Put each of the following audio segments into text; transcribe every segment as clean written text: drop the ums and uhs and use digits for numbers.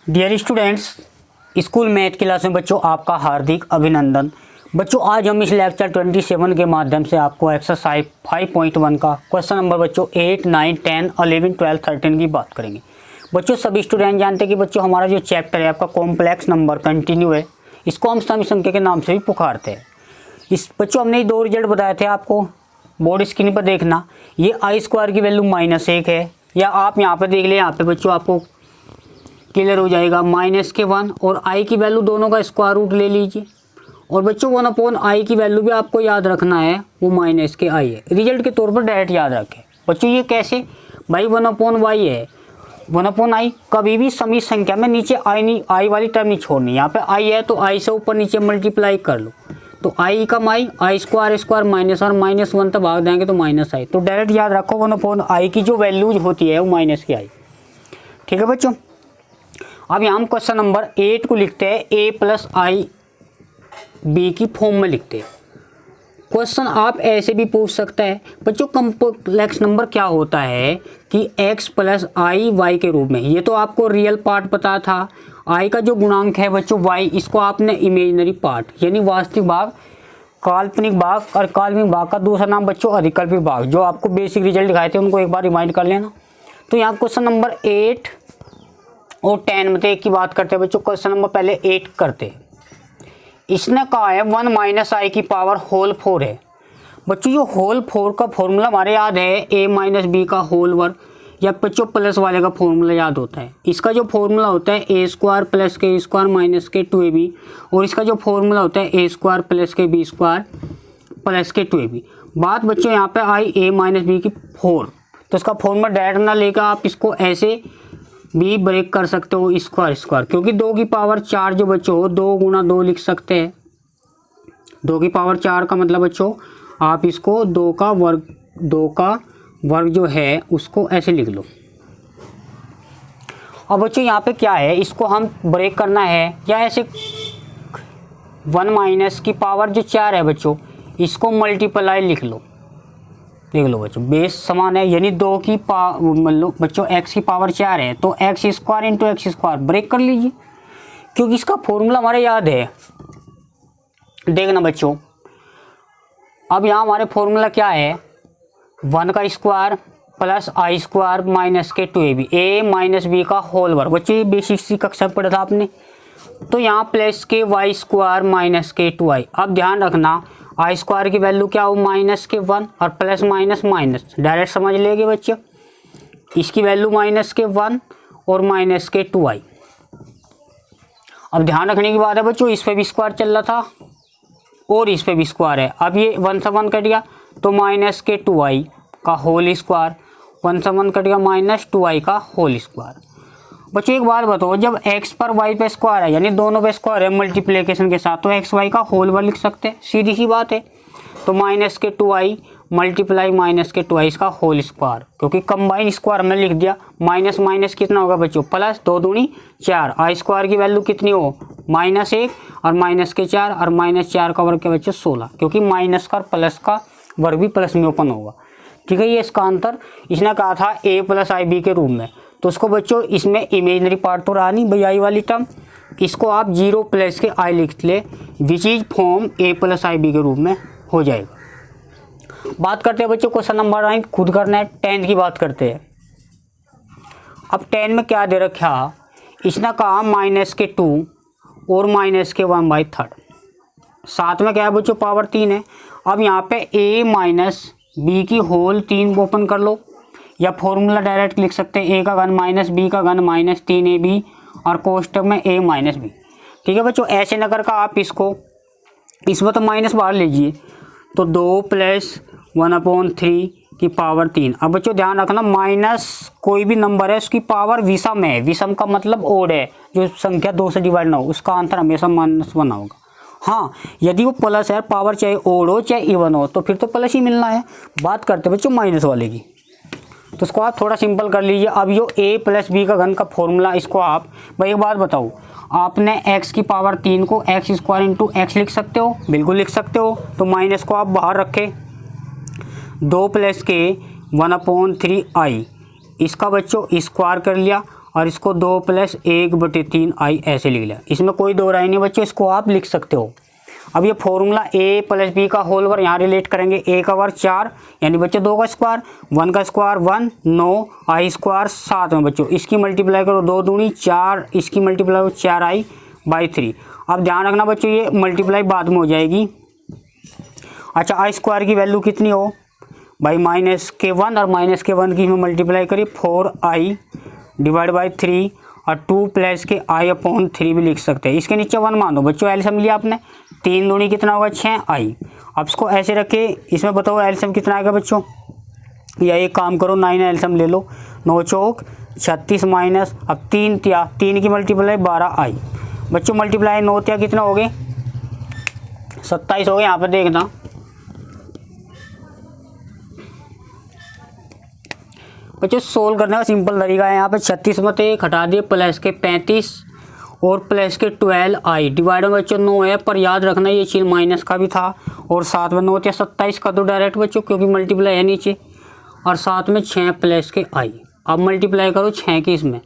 Dear students, school math class में बच्चों आपका हार्दिक अभिनंदन। बच्चों आज हम इस लेक्चर 27 के माध्यम से आपको एक्सरसाइज 5.1 का क्वेश्चन नंबर बच्चों 8, 9, 10, 11, 12, 13 की बात करेंगे। बच्चों सभी स्टूडेंट जानते हैं कि बच्चों हमारा जो चैप्टर है आपका कॉम्प्लेक्स नंबर कंटिन्यू है। इसको हम सम संख्या के नाम से भी पुकारते हैं। इस बच्चों हमने दो रिजल्ट बताए थे आपको, बोर्ड स्क्रीन पर देखना। ये i² की वैल्यू -1 है, या आप यहाँ पे देख लें, यहाँ पे बच्चों आपको क्लियर हो जाएगा -1 और i की वैल्यू दोनों का स्क्वायर रूट ले लीजिए। और बच्चों 1/i की वैल्यू भी आपको याद रखना है, वो -i है। रिजल्ट के तौर पर डायरेक्ट याद रखें। बच्चों ये कैसे भाई 1/y है, 1/i कभी भी समी संख्या में नीचे i वाली टर्म नहीं छोड़नी। यहाँ पे i है तो i से ऊपर नीचे मल्टीप्लाई कर लो, तो i का i² माइनस और -1 तक भाग देंगे तो -i। तो डायरेक्ट याद रखो 1/i की जो वैल्यूज होती है वो -i। ठीक है बच्चों, अब यहाँ हम क्वेश्चन नंबर 8 को लिखते हैं a+i b की फॉर्म में लिखते हैं। क्वेश्चन आप ऐसे भी पूछ सकता है बच्चों, कॉम्प्लेक्स नंबर क्या होता है कि x + i y के रूप में। ये तो आपको रियल पार्ट पता था। i का जो गुणांक है बच्चों y, इसको आपने इमेजिनरी पार्ट यानी वास्तविक भाग, काल्पनिक भाग, और काल्पनिक भाग का दूसरा नाम बच्चों अधिकल्पित भाग, जो आपको बेसिक रिजल्ट दिखाए थे उनको एक बार रिमाइंड कर लेना। तो यहाँ क्वेश्चन नंबर 8 और 10 में एक की बात करते हैं बच्चों। क्वेश्चन नंबर पहले 8 करते हैं। इसने कहा है 1 - i की पावर होल 4 है। बच्चों ये होल 4 का फॉर्मूला हमारे याद है a - b का होल वर्ग, या बच्चों प्लस वाले का फॉर्मूला याद होता है। इसका जो फॉर्मूला होता है a² + k² - k2ab, और इसका जो फॉर्मूला होता है a² + kb² + k2ab। बात बच्चों यहाँ पे आई a - b की 4, तो इसका फॉर्मूला डायरेक्ट ना लेकर आप इसको ऐसे भी ब्रेक कर सकते हो स्क्वायर, क्योंकि 2 की पावर 4 जो बच्चों हो 2 × 2 लिख सकते हैं। 2 की पावर 4 का मतलब बच्चों आप इसको 2 का वर्ग जो है उसको ऐसे लिख लो। और बच्चों यहाँ पे क्या है, इसको हम ब्रेक करना है, या ऐसे 1 - की पावर जो 4 है बच्चों, इसको मल्टीप्लाई लिख लो। देख लो बच्चों बेस समान है, यानी 2 की बच्चों x की पावर 4 है तो x² × x² ब्रेक कर लीजिए, क्योंकि इसका फॉर्मूला हमारे याद है। देखना बच्चों, अब यहाँ हमारे फॉर्मूला क्या है, 1 का square + i² - k2ab, a - b का होल वर्ग। बच्चों ये बेसिक सी कक्षा पढ़ा था आपने। तो यहाँ प्लस ky² - k2i। अब ध्यान रखना i² की वैल्यू क्या हो -1 और प्लस माइनस डायरेक्ट समझ लेंगे बच्चों। इसकी वैल्यू -1 और -k2i। अब ध्यान रखने की बात है बच्चों, इस पे भी स्क्वायर चल रहा था और इस पे भी स्क्वायर है। अब ये 1 से 1 कट गया तो -k2i का होल स्क्वायर, 1 से 1 कट गया -2i का होल स्क्वायर। बच्चों एक बात बताओ, जब x पर y पे स्क्वायर है यानी दोनों पे स्क्वायर है मल्टीप्लिकेशन के साथ, तो x y का होल वर्ग लिख सकते हैं, सीधी सी बात है। तो -k2i मल्टीप्लाई -k2i इसका होल स्क्वायर, क्योंकि कंबाइन स्क्वायर हमने लिख दिया। माइनस कितना होगा बच्चों, प्लस 2 दूनी 4, i² की वैल्यू कितनी हो -1 और -4 और -4 का वर्ग के बच्चों 16, क्योंकि माइनस का और प्लस का वर्ग भी प्लस में ओपन होगा। ठीक है, ये इसका आंसर इसने कहा था a + ib के रूप में। तो उसको बच्चों इसमें इमेजिनरी पार्ट तो रहा नहीं भाई आई वाली टर्म, इसको आप 0 + के i लिख ले, which is form a + ib के रूप में हो जाएगा। बात करते हैं बच्चों क्वेश्चन नंबर 9, खुद करना है। 10 की बात करते हैं। अब 10 में क्या दे रखा, इसने कहा -2 और -1/3। साथ में क्या है बच्चों, पावर 3 है। अब यहाँ पे a - b की होल 3 ओपन कर लो, या फॉर्मूला डायरेक्ट लिख सकते हैं, a का घन -b का घन -3ab और कोष्टक में a - b। ठीक है बच्चों, ऐसे न कर आप इसमें तो माइनस बाहर लीजिए, तो 2 + 1/3 की पावर 3। अब बच्चों ध्यान रखना, माइनस कोई भी नंबर है उसकी पावर विषम है, विषम का मतलब ओड है, जो संख्या 2 से डिवाइड ना हो उसका आंसर हमेशा -1 होगा। हाँ, यदि वो प्लस है, पावर चाहे ओड हो चाहे इवन हो, तो फिर तो प्लस ही मिलना है। बात करते हैं बच्चों माइनस वाले की, तो इसको आप थोड़ा सिंपल कर लीजिए। अब यो a + b का घन का फॉर्मूला, इसको आप भाई एक बात बताओ, आपने x की पावर 3 को x² × x लिख सकते हो, बिल्कुल लिख सकते हो। तो माइनस को आप बाहर रखें, 2 + k 1/3i, इसका बच्चों स्क्वायर कर लिया और इसको 2 प्लस 1/3 आई ऐसे लिख लिया। इसमें कोई दो राय नहीं बच्चों, इसको आप लिख सकते हो। अब ये फॉर्मूला a प्लस बी का होल ओवर यहाँ रिलेट करेंगे। a का वर्ग 4 यानी बच्चों 2 का स्क्वायर, 1 का स्क्वायर 1, 9 आई स्क्वायर 7 में बच्चों इसकी मल्टीप्लाई करो 2 दूनी 4, इसकी मल्टीप्लाई करो 4i/3। अब ध्यान रखना बच्चों ये मल्टीप्लाई बाद में हो जाएगी। अच्छा आई स्क्वायर की वैल्यू कितनी हो भाई -k1 और -k1 की में मल्टीप्लाई करिए 4i/3 और 2 प्लस के i/3 भी लिख सकते हैं। इसके नीचे 1 मान दो बच्चों, एलसीएम लिया आपने 3 दूनी कितना होगा 6i। अब इसको ऐसे रखे, इसमें बताओ एलसीएम कितना आएगा बच्चों, या एक काम करो 9 एलसीएम ले लो, 9 चौक 36 माइनस अब 3 तिया 3 की मल्टीप्लाई 12i बच्चों, मल्टीप्लाई 9 तिया कितना हो गए 27 हो गए। यहाँ पर देखना बच्चों सोल्व करने का सिंपल तरीका है। यहाँ पे 36 में 1 हटा दिए, प्लस के 35 और प्लस के 12i डिवाइड में बच्चों 9 है, पर याद रखना ये चीज़ माइनस का भी था और साथ में 9 थे 27 का तो डायरेक्ट बच्चों क्योंकि मल्टीप्लाई है नीचे, और साथ में 6 प्लस के i। अब मल्टीप्लाई करो 6 की, इसमें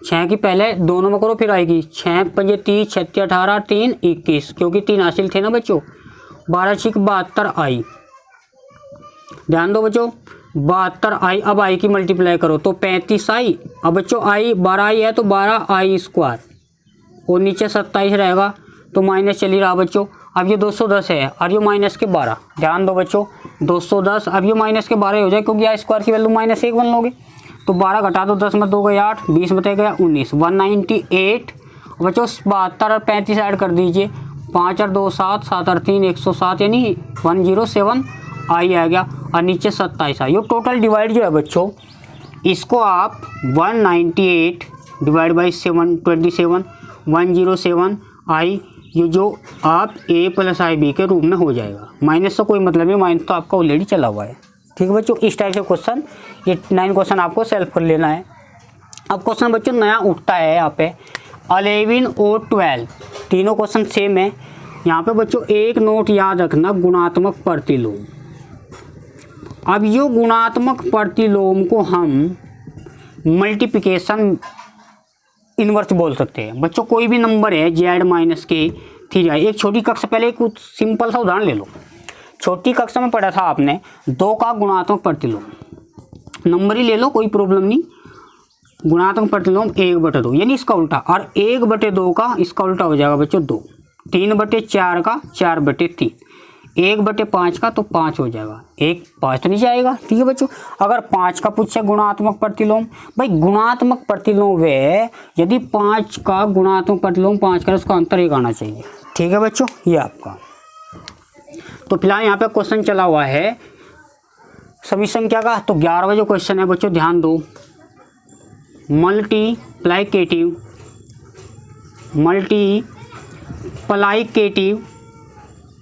6 की पहले दोनों में करो फिर आएगी 6 5 30 36 18 3 21 क्योंकि 3 हासिल थे ना बच्चों, 12 6 72i। ध्यान दो बच्चों 72i। अब i की मल्टीप्लाई करो तो 35i। अब बच्चों i 12i है तो 12i स्क्वायर और नीचे 27 रहेगा तो माइनस चली रहा बच्चों। अब ये 210 है और ये माइनस के 12। ध्यान दो बच्चों 210, अब ये माइनस के 12 हो जाए क्योंकि आई स्क्वायर की वैल्यू -1 बन लोगे तो 12 घटा दो, 10 में 2 गए 8, 20 में 3 गया 19, 198 बच्चों 72 और 35 ऐड कर दीजिए, 5 और 2 7, 7 और 3 107 यानी 107 आई आ गया और नीचे 27 आई। ये टोटल डिवाइड जो है बच्चों इसको आप 198 डिवाइड बाई 727 107 आई, ये जो आप a प्लस आई बी के रूप में हो जाएगा। माइनस से कोई मतलब नहीं, माइनस तो आपका ऑलरेडी चला हुआ है। ठीक है बच्चों, इस टाइप से क्वेश्चन ये 9 क्वेश्चन आपको सेल्फ कर लेना है। अब क्वेश्चन बच्चों नया उठता है यहाँ पे 11 और 12 तीनों क्वेश्चन सेम है। यहाँ पे बच्चों एक नोट याद रखना, गुणात्मक प्रतिलोम। अब यो गुणात्मक प्रतिलोम को हम मल्टीप्लिकेशन इनवर्स बोल सकते हैं बच्चों। कोई भी नंबर है z-k 3i, एक छोटी कक्षा पहले कुछ सिंपल सा उदाहरण ले लो। छोटी कक्षा में पढ़ा था आपने 2 का गुणात्मक प्रतिलोम, नंबर ही ले लो कोई प्रॉब्लम नहीं। गुणात्मक प्रतिलोम 1/2 यानी इसका उल्टा, और 1/2 का इसका उल्टा हो जाएगा बच्चों 2, 3/4 का 4/3, 1/5 का तो 5 हो जाएगा, 1 5 तो नहीं जाएगा। ठीक है बच्चों, अगर 5 का पूछे गुणात्मक प्रतिलोम, भाई गुणात्मक प्रतिलोम वे यदि 5 का गुणात्मक प्रतिलोम 5 का उसका अंतर 1 आना चाहिए। ठीक है बच्चों, ये आपका तो फिलहाल यहाँ पे क्वेश्चन चला हुआ है सभी संख्या का, तो 11वां जो क्वेश्चन है बच्चों ध्यान दो, मल्टीप्लाइकेटिव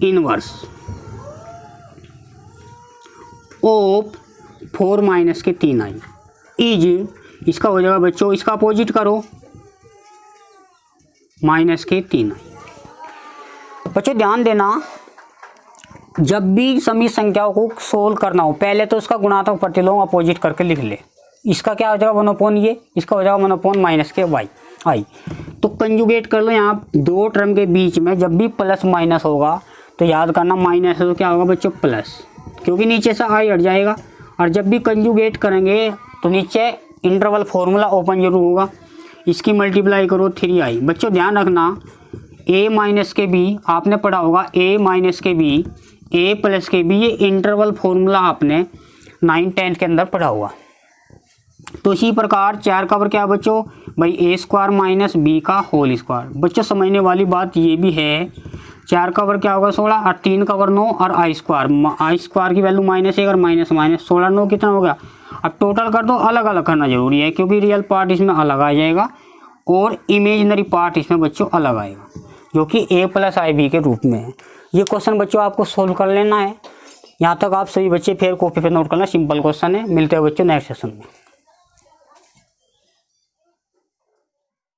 इनवर्स ऑफ 4 माइनस के 3i इज, इसका हो जाएगा बच्चों, इसका अपोजिट करो माइनस के 3i। बच्चों ध्यान देना जब भी सभी संख्याओं को सोल्व करना हो पहले तो उसका गुणात्मक प्रतिलोम अपोजिट करके लिख ले। इसका क्या हो जाएगा 1/, ये इसका हो जाएगा 1/- माइनस के i। तो कंजुगेट कर लो यहाँ 2 टर्म के बीच में, जब भी प्लस माइनस होगा तो याद करना माइनस है तो क्या होगा बच्चों प्लस, क्योंकि नीचे से i हट जाएगा। और जब भी कंजुगेट करेंगे तो नीचे इंटरवल फॉर्मूला ओपन जरूर होगा, इसकी मल्टीप्लाई करो 3i। बच्चों ध्यान रखना a माइनस के b आपने पढ़ा होगा, a माइनस के b a प्लस के b, ये इंटरवल फॉर्मूला आपने 9 10 के अंदर पढ़ा हुआ। तो इसी प्रकार 4 का वर्ग क्या है बच्चों भाई a स्क्वायर माइनस b का होल स्क्वायर। बच्चों समझने वाली बात ये भी है, 4 का वर्ग क्या होगा 16 और 3 का वर्ग 9 और i स्क्वायर की वैल्यू -1 और माइनस 16 9 कितना हो गया। अब टोटल कर दो, अलग अलग करना जरूरी है क्योंकि रियल पार्ट इसमें अलग आ जाएगा और इमेजिनरी पार्ट इसमें बच्चों अलग आएगा जो कि a प्लस आई बी के रूप में है। ये क्वेश्चन बच्चों आपको सोल्व कर लेना है। यहाँ तक आप सभी बच्चे फिर कॉपी पे नोट करना, सिंपल क्वेश्चन है। मिलते हैं बच्चों नेक्स्ट सेशन में।